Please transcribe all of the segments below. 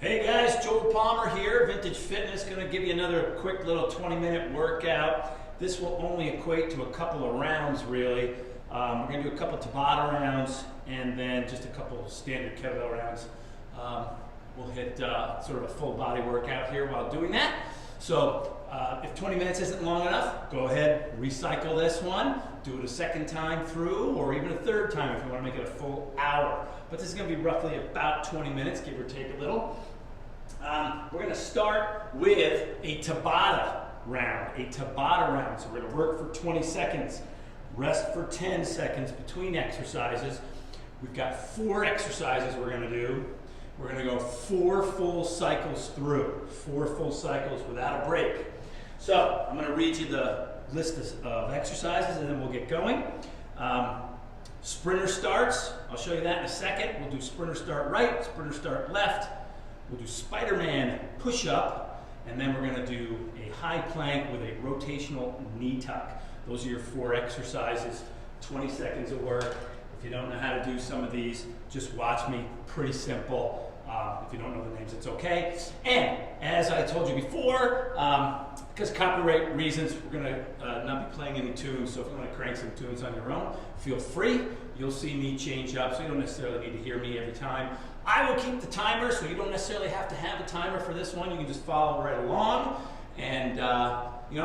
Hey guys, Joel Palmer here, Vintage Fitness. Going to give you another quick little 20-minute workout. This will only equate to a couple of rounds really. We're going to do a couple Tabata rounds and then just a couple of standard kettlebell rounds. We'll hit sort of a full body workout here while doing that. So if 20 minutes isn't long enough, go ahead, recycle this one, do it a second time through, or even a third time if you want to make it a full hour. But this is going to be roughly about 20 minutes, give or take a little. We're going to start with a Tabata round. So we're going to work for 20 seconds, rest for 10 seconds between exercises. We've got 4 exercises we're going to do. We're going to go 4 full cycles through, 4 full cycles without a break. So I'm going to read you the list of exercises and then we'll get going. Sprinter starts, I'll show you that in a second. We'll do sprinter start right, sprinter start left. We'll do Spider-Man push-up, and then we're going to do a high plank with a rotational knee tuck. Those are your 4 exercises, 20 seconds of work. If you don't know how to do some of these, just watch me, pretty simple. If you don't know the names, it's okay. And as I told you before, because copyright reasons, we're going to not be playing any tunes, so if you want to crank some tunes on your own, feel free. You'll see me change up, so you don't necessarily need to hear me every time. I will keep the timer, so you don't necessarily have to have a timer for this one. You can just follow right along, and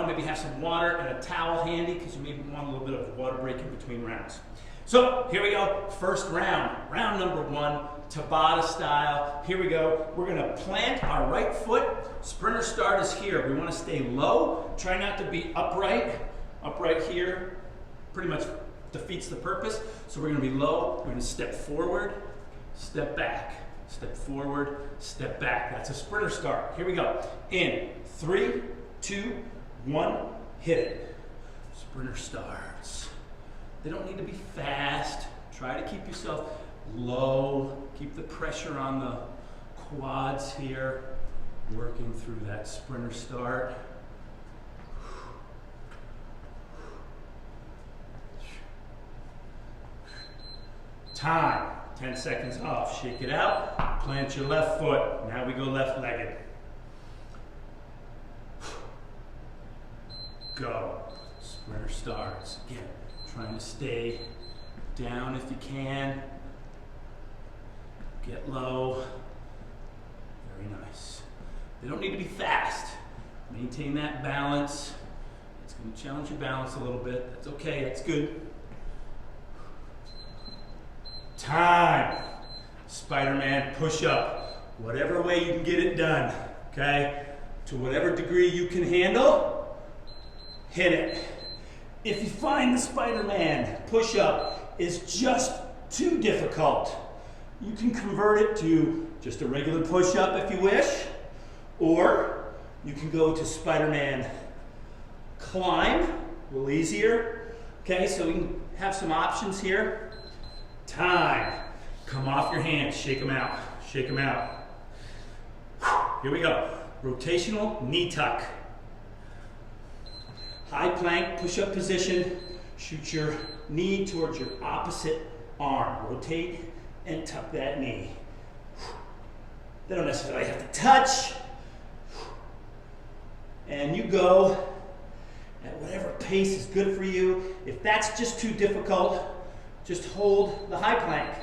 maybe have some water and a towel handy, because you maybe want a little bit of water break in between rounds. So here we go, first round, round number 1, Tabata style. Here we go. We're going to plant our right foot. Sprinter start is here. We want to stay low. Try not to be upright. Upright here pretty much defeats the purpose. So we're going to be low. We're going to step forward, step back, step forward, step back. That's a sprinter start. Here we go. In 3, 2, 1, hit it. Sprinter starts. They don't need to be fast. Try to keep yourself low. Keep the pressure on the quads here. Working through that sprinter start. Time. 10 seconds off. Shake it out. Plant your left foot. Now we go left-legged. Go. Sprinter starts. Again, trying to stay down if you can. Get low. Very nice. They don't need to be fast. Maintain that balance. It's going to challenge your balance a little bit. That's okay. That's good. Time. Spider-Man push-up. Whatever way you can get it done. Okay? To whatever degree you can handle, hit it. If you find the Spider-Man push-up is just too difficult, you can convert it to just a regular push-up if you wish, or you can go to Spider-Man climb, a little easier. Okay, so we can have some options here. Time. Come off your hands, shake them out, shake them out. Here we go. Rotational knee tuck. High plank, push-up position. Shoot your knee towards your opposite arm. Rotate and tuck that knee. They don't necessarily have to touch. And you go at whatever pace is good for you. If that's just too difficult, just hold the high plank.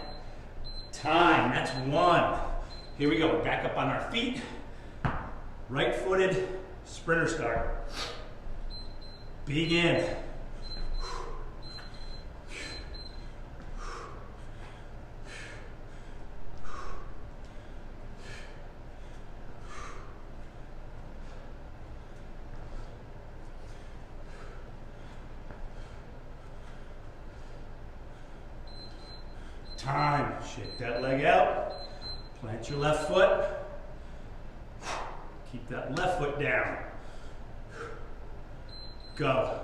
Time, that's 1. Here we go, back up on our feet. Right-footed sprinter start. Begin. Time. Shake that leg out. Plant your left foot. Keep that left foot down. Go.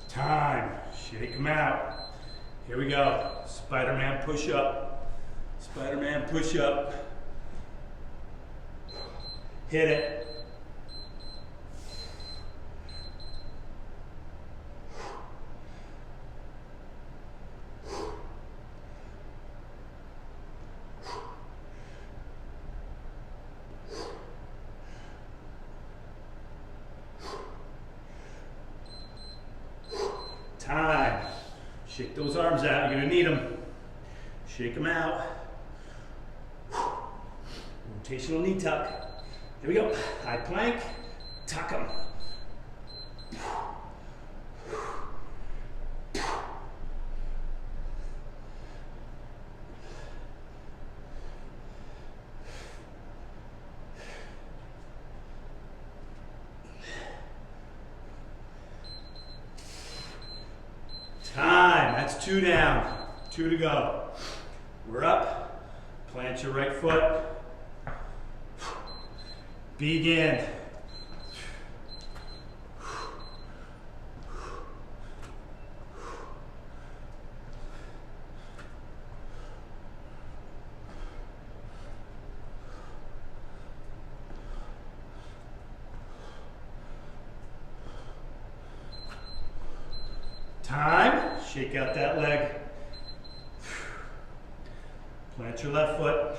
Time. Shake them out. Here we go. Spider-Man push-up. Spider-Man push-up. Hit it. Time. Shake those arms out. You're going to need them. Shake them out. Rotational knee tuck. Here we go. High plank. Tuck them. Time. That's 2 down. 2 to go. We're up. Plant your right foot. Begin. Time. Shake out that leg. Plant your left foot.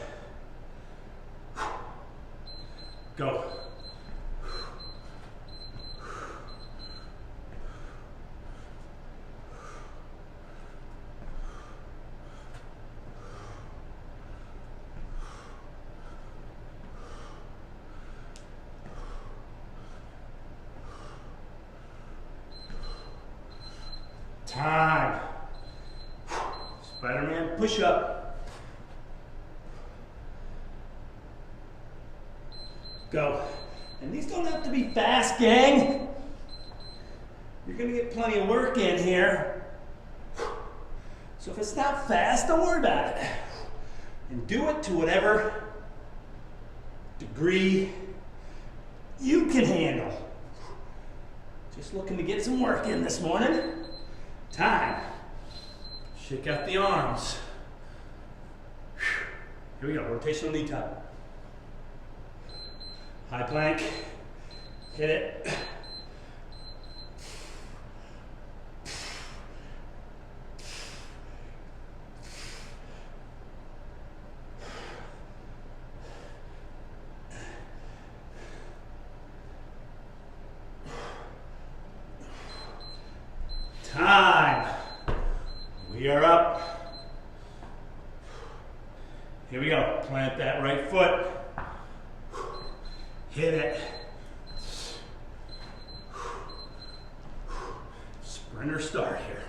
Go. Time. Spider-Man push-up. Go. And these don't have to be fast, gang. You're going to get plenty of work in here. So if it's not fast, don't worry about it. And do it to whatever degree you can handle. Just looking to get some work in this morning. Time. Shake out the arms. Here we go. Rotational knee tuck. High plank. Hit it. Time. We are up. Here we go. Plant that right foot. Hit it. Sprinter start here.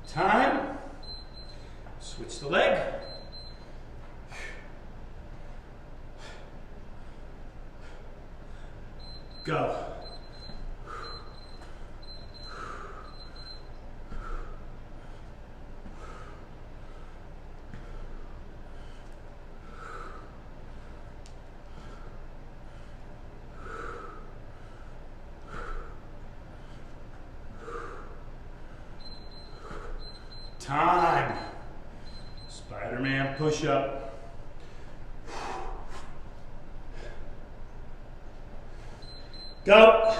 Time. Switch the leg. Go. Time. Spider-Man push-up. Go.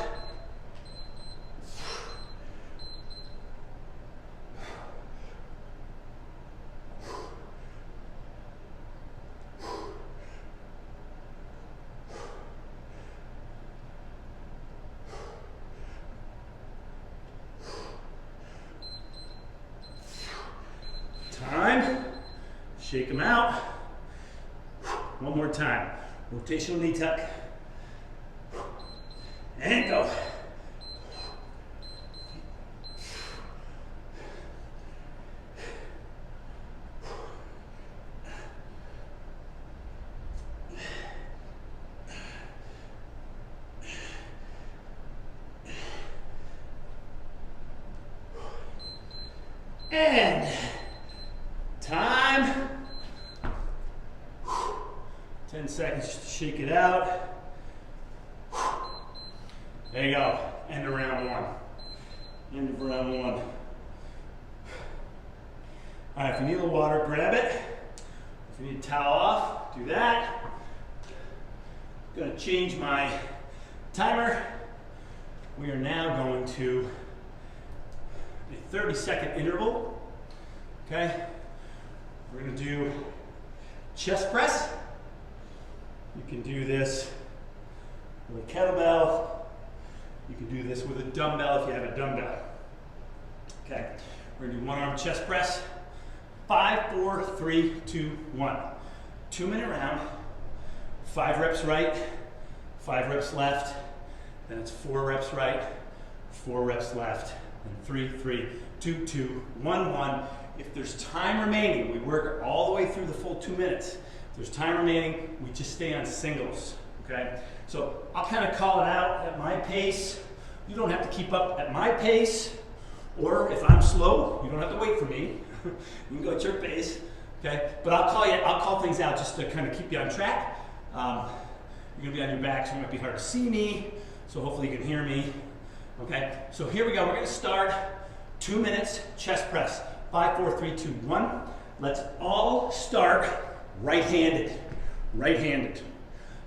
Time. Shake them out. One more time. Rotational knee tuck. And go. And time. seconds just to shake it out. There you go. End of round one. End of round one. All right, if you need a little water, grab it. If you need a towel off, do that. I'm going to change my timer. We are now going to a 30-second interval. Okay? We're going to do chest press. You can do this with a kettlebell. You can do this with a dumbbell if you have a dumbbell. Okay, we're going to do one arm chest press. 5, 4, 3, 2, 1. 2-minute round. 5 reps right, 5 reps left. Then it's 4 reps right, 4 reps left. And 3, 3, 2, 2, 1, 1. If there's time remaining, we work all the way through the full 2 minutes. If there's time remaining, we just stay on singles. Okay? So I'll kind of call it out at my pace. You don't have to keep up at my pace, or if I'm slow, you don't have to wait for me. You can go at your pace, okay? But I'll call things out just to kind of keep you on track. You're gonna be on your back, so it might be hard to see me. So hopefully you can hear me. Okay? So here we go. We're gonna start 2 minutes chest press. 5, 4, 3, 2, 1. Let's all start right-handed. Right-handed.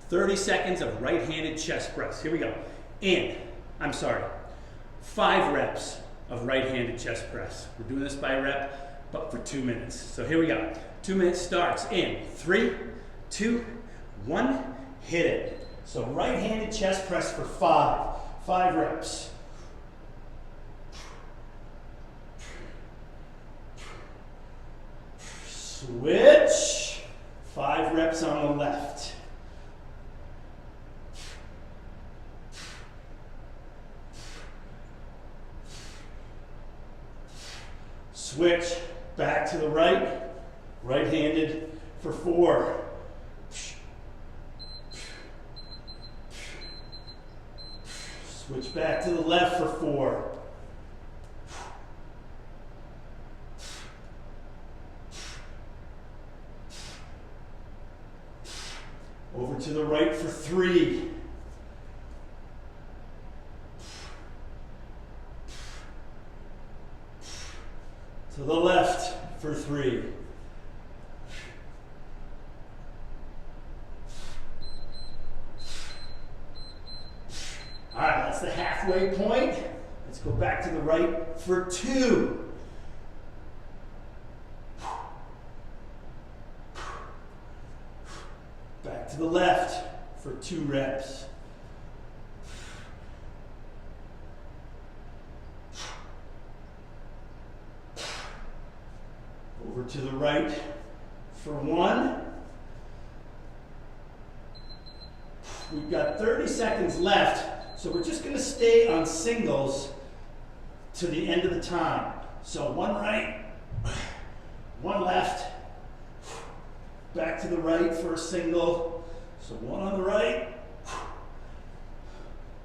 30 seconds of right-handed chest press. Here we go. 5 reps of right-handed chest press. We're doing this by rep, but for 2 minutes. So here we go. 2 minutes starts in 3, 2, 1, hit it. So right-handed chest press for 5 reps. Switch. 5 reps on the left. Switch back to the right, right-handed for 4. Switch back to the left for 4. Over to the right for 3. To the left for 3. All right, that's the halfway point. Let's go back to the right for 2. Back to the left for 2 reps. Over to the right for 1. We've got 30 seconds left, so we're just going to stay on singles to the end of the time. So 1 right, 1 left, back to the right for a single. So 1 on the right,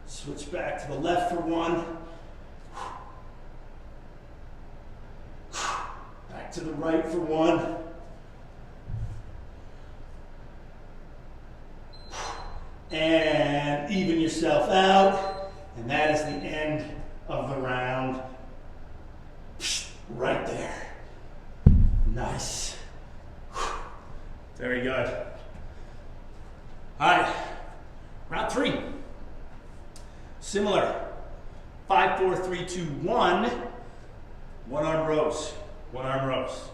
switch back to the left for 1. Back to the right for 1. And even yourself out. And that is the end of the round. Right there. Nice. Very good. All right. Round 3. Similar. 5, 4, 3, 2, 1. 1 arm rows. 1 arm rows.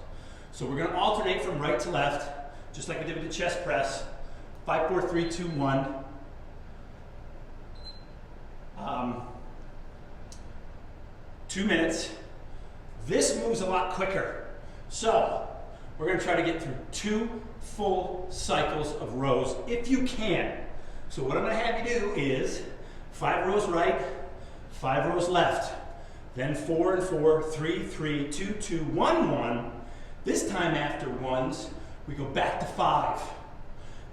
So we're going to alternate from right to left, just like we did with the chest press. 5, 4, 3, 2, 1. 2 minutes. This moves a lot quicker. So we're going to try to get through 2 full cycles of rows if you can. So what I'm going to have you do is 5 rows right, 5 rows left. Then 4 and 4, 3, 3, 2, 2, 1, 1. This time after ones, we go back to 5.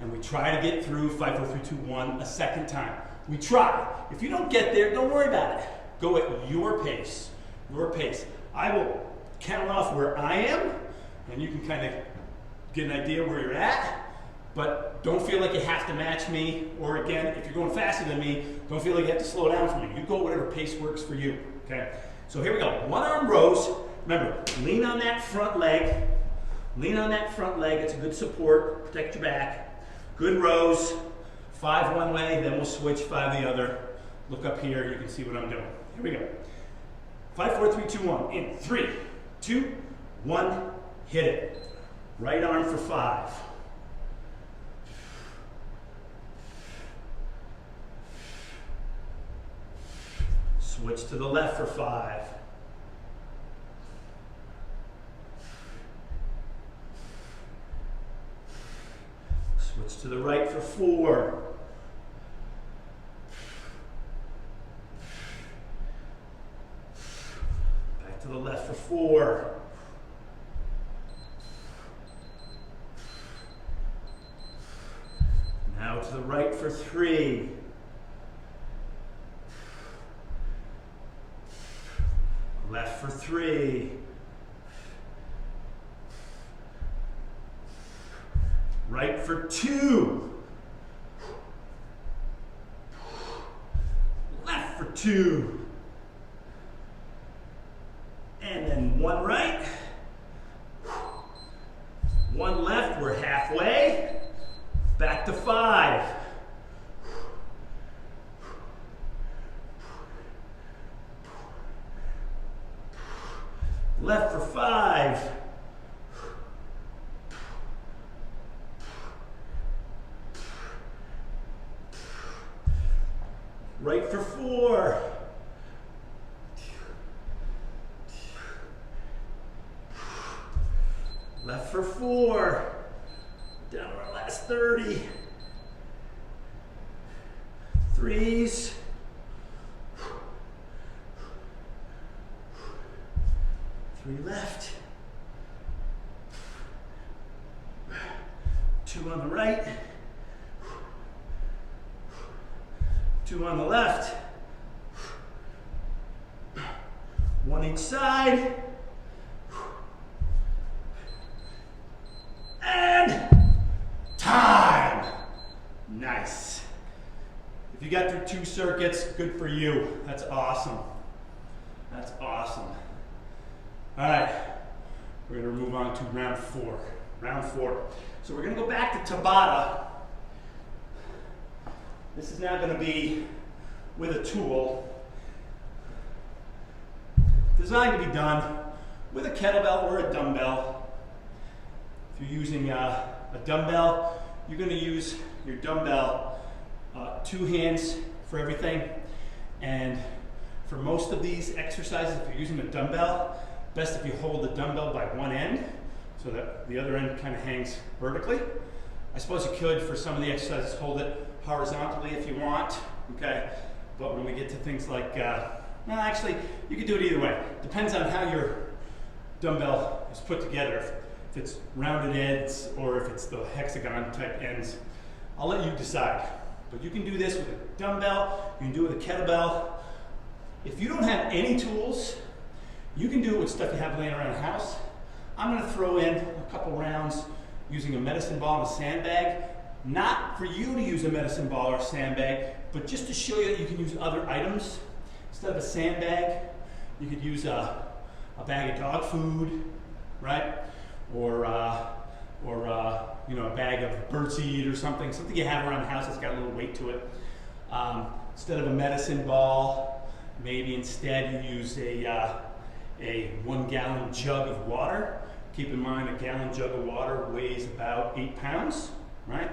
And we try to get through 5, 4, 3, 2, 1 a second time. We try. If you don't get there, don't worry about it. Go at your pace. Your pace. I will count off where I am, and you can kind of get an idea where you're at. but don't feel like you have to match me, or again, if you're going faster than me, don't feel like you have to slow down for me. You go whatever pace works for you, okay? So here we go, one arm rows. Remember, lean on that front leg. Lean on that front leg, it's a good support, protect your back. Good rows, 5 one way, then we'll switch 5 the other. Look up here, you can see what I'm doing. Here we go. 5, 4, 3, 2, 1. In 3, 2, 1, hit it. Right arm for 5. Switch to the left for 5. Switch to the right for 4. Back to the left for 4. Now to the right for 3. Left for 3. Right for 2. Left for 2. And then 1 right. 1 left, we're halfway. Back to 5. Left for 5. Right for 4. Left for 4. Down to our last 30. 3s. 3 left. 2 on the right. 2 on the left. 1 each side. And time. Nice. If you got through 2 circuits, good for you. That's awesome. That's awesome. All right, we're going to move on to round 4. Round 4. So we're going to go back to Tabata. This is now going to be with a tool designed to be done with a kettlebell or a dumbbell. If you're using a dumbbell, you're going to use your dumbbell 2 hands for everything. And for most of these exercises, if you're using a dumbbell, best if you hold the dumbbell by one end so that the other end kind of hangs vertically. I suppose you could, for some of the exercises, hold it horizontally if you want, okay? But when we get to things like, well, actually, you could do it either way. Depends on how your dumbbell is put together. If it's rounded ends or if it's the hexagon type ends, I'll let you decide. But you can do this with a dumbbell, you can do it with a kettlebell. If you don't have any tools, you can do it with stuff you have laying around the house. I'm going to throw in a couple rounds using a medicine ball and a sandbag. Not for you to use a medicine ball or a sandbag, but just to show you that you can use other items. Instead of a sandbag, you could use a bag of dog food, right? Or you know, a bag of birdseed or something you have around the house that's got a little weight to it. Instead of a medicine ball, maybe instead you use a 1 gallon jug of water. Keep in mind a gallon jug of water weighs about 8 pounds, right?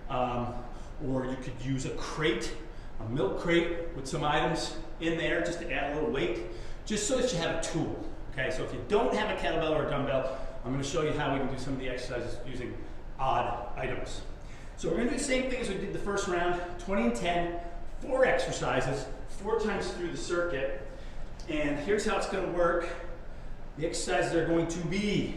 Or you could use a crate, a milk crate with some items in there just to add a little weight, just so that you have a tool. Okay, so if you don't have a kettlebell or a dumbbell, I'm going to show you how we can do some of the exercises using odd items. So we're going to do the same thing as we did the first round, 20 and 10, 4 exercises, 4 times through the circuit. And here's how it's going to work. The exercises are going to be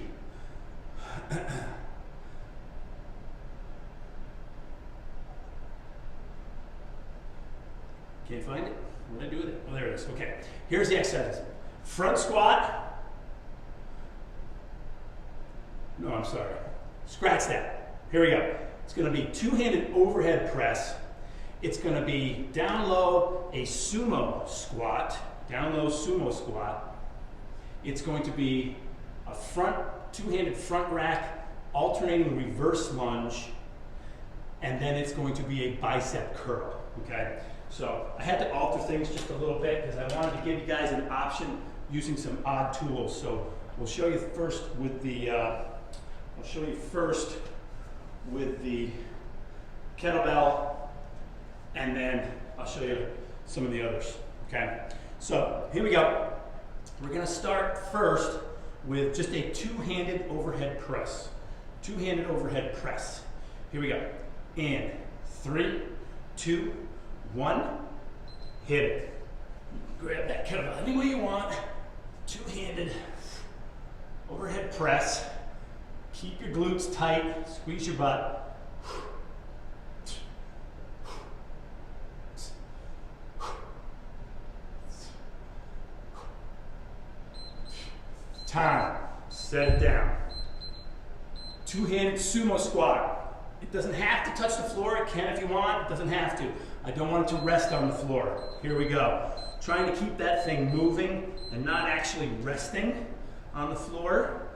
can't find it? What did I do with it? Oh, there it is. Okay. Here's the exercises. Front squat. No, I'm sorry. Scratch that. Here we go. It's going to be two-handed overhead press. It's going to be down low, a sumo squat, down low sumo squat. It's going to be a two-handed front rack, alternating reverse lunge, and then it's going to be a bicep curl, okay? So I had to alter things just a little bit because I wanted to give you guys an option using some odd tools. So we'll show you first with the, kettlebell, and then I'll show you some of the others, okay? So here we go. We're gonna start first with just a two-handed overhead press. Two-handed overhead press. Here we go. In 3, 2, 1, hit it. Grab that kettlebell any way you want. Two-handed overhead press. Keep your glutes tight, squeeze your butt. Time, set it down. Two-handed sumo squat. It doesn't have to touch the floor. It can if you want. It doesn't have to. I don't want it to rest on the floor. Here we go. Trying to keep that thing moving and not actually resting on the floor.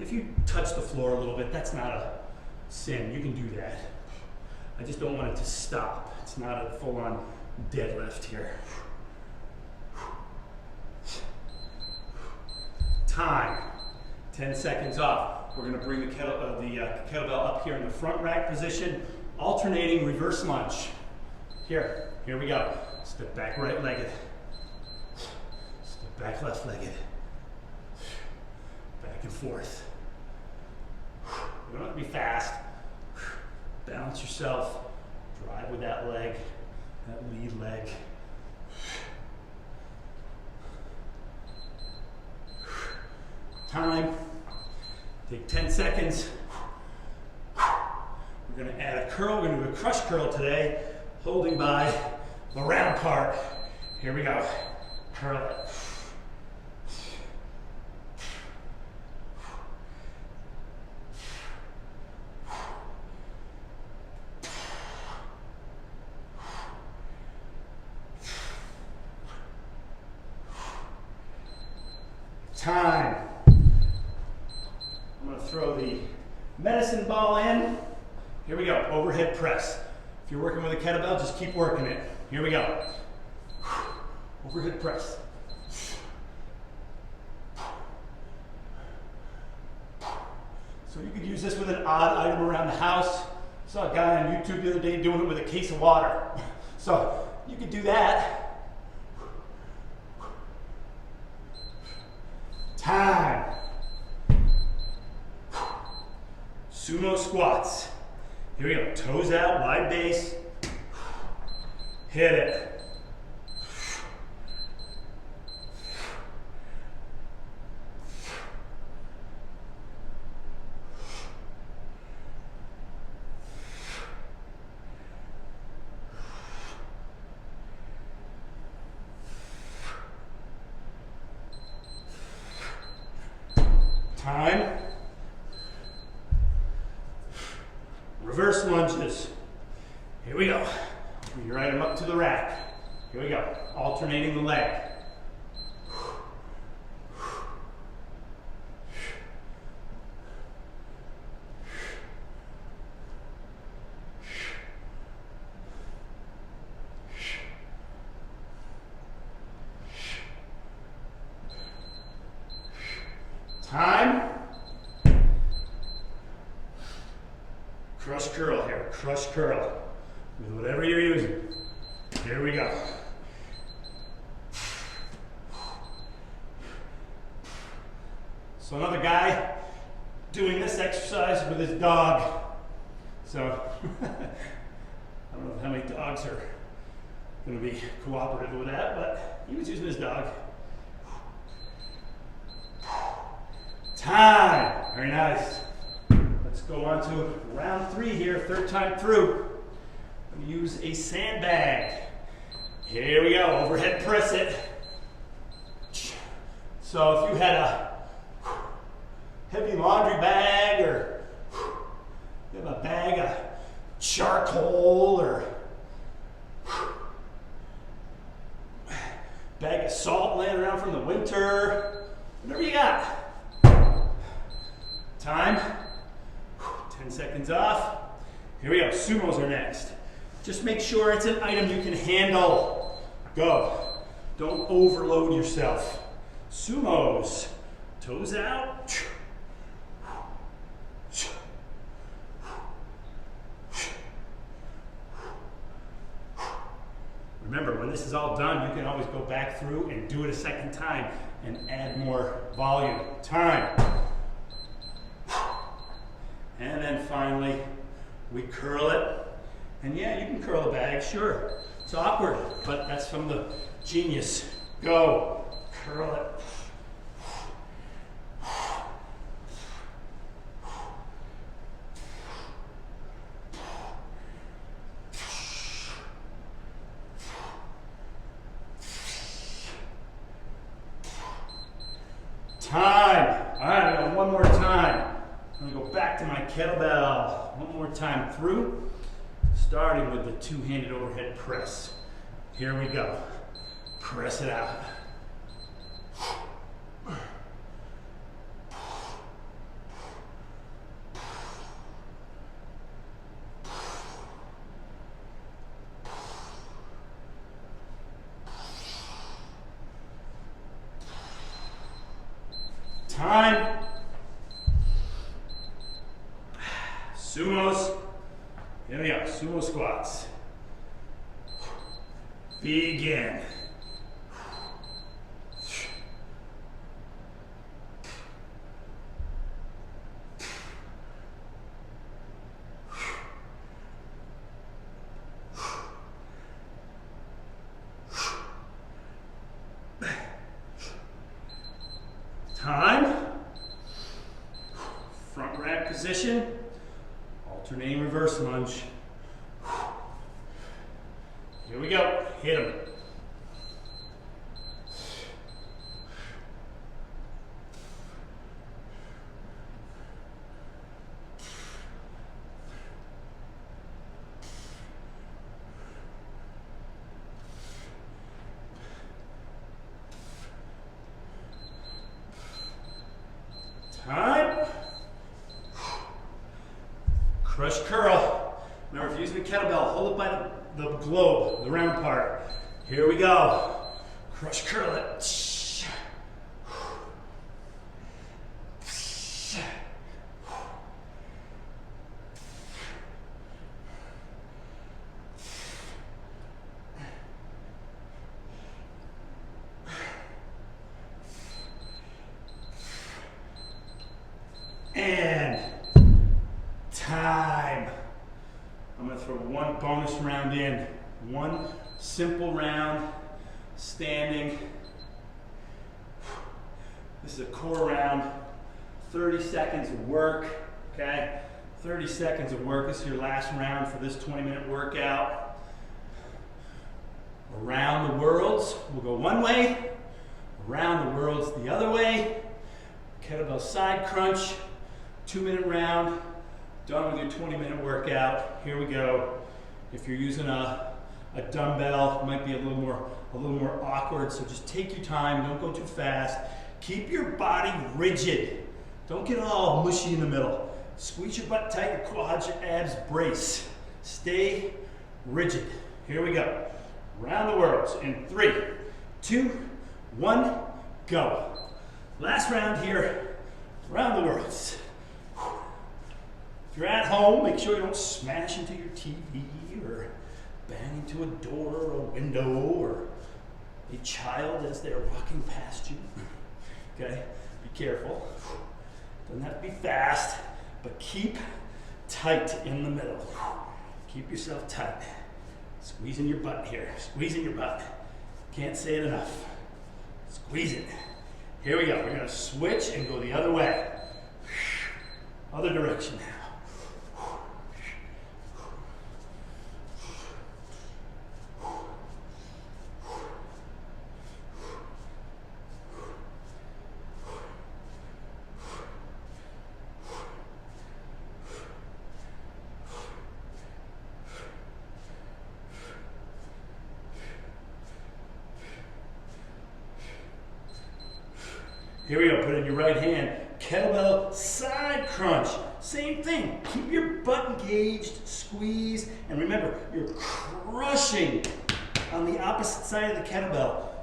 If you touch the floor a little bit, that's not a sin. You can do that. I just don't want it to stop. It's not a full-on deadlift here. Time. 10 seconds off. We're going to bring the kettlebell up here in the front rack position, alternating reverse lunge. Here we go. Step back right-legged. Step back left-legged. Back and forth. You don't have to be fast. Balance yourself. Drive with that leg, that lead leg. Time. Take 10 seconds. We're going to add a curl. We're going to do a crush curl today, holding by the round part. Here we go. Curl it. Time. I'm going to throw the medicine ball in. Here we go, overhead press. If you're working with a kettlebell, just keep working it. Here we go. Overhead press. So you could use this with an odd item around the house. I saw a guy on YouTube the other day doing it with a case of water. So you could do that. Time. Sumo squats. Here we go. Toes out, wide base. Hit it. Time. Reverse lunges. Here we go. Bring your item up to the rack. Here we go. Alternating the leg. Time. Crush curl here, crush curl. With whatever you're using. Here we go. So another guy doing this exercise with his dog. So, I don't know how many dogs are going to be cooperative with that, but he was using his dog. Time. Very nice. Let's go on to round 3 here, third time through. I'm going to use a sandbag. Here we go, overhead press it. So if you had a heavy laundry bag or You have a bag of charcoal or bag of salt laying around from the winter, whatever you got. Time, 10 seconds off. Here we go, sumos are next. Just make sure it's an item you can handle. Go. Don't overload yourself. Sumos, toes out. Remember, when this is all done, you can always go back through and do it a second time and add more volume. Time. And then finally, we curl it. And yeah, you can curl a bag, sure. It's awkward, but that's from the genius. Go. Curl it. Time. All right, I got one more time. I'm gonna go back to my kettlebell. One more time through, starting with the two-handed overhead press. Here we go. Press it out. Time. Sumos. Here we go. Sumo squats. Begin. Time. Front rack position. Alternating reverse lunge. Here we go. Hit them. Time. Crush curl. Remember, if you're using a kettlebell, hold it by the globe, the round part. Here we go. Crush curl it. And time. I'm going to throw one bonus round in. One simple round, standing. This is a core round. 30 seconds of work, okay? 30 seconds of work. This is your last round for this 20-minute workout. Around the worlds, we'll go one way. Around the worlds the other way. Kettlebell side crunch. 2-minute round, done with your 20-minute workout. Here we go. If you're using a dumbbell, it might be a little more awkward, so just take your time, don't go too fast. Keep your body rigid. Don't get all mushy in the middle. Squeeze your butt tight, your quads, your abs, brace. Stay rigid. Here we go. Round the worlds in 3, 2, 1, go. Last round here, round the worlds. If you're at home, make sure you don't smash into your TV or bang into a door or a window or a child as they're walking past you. Okay, be careful. Doesn't have to be fast, but keep tight in the middle. Keep yourself tight. Squeezing your butt here, squeezing your butt. Can't say it enough. Squeeze it. Here we go, we're gonna switch and go the other way. Other direction now. Here we go, put it in your right hand. Kettlebell side crunch. Same thing, keep your butt engaged, squeeze, and remember, you're crushing on the opposite side of the kettlebell.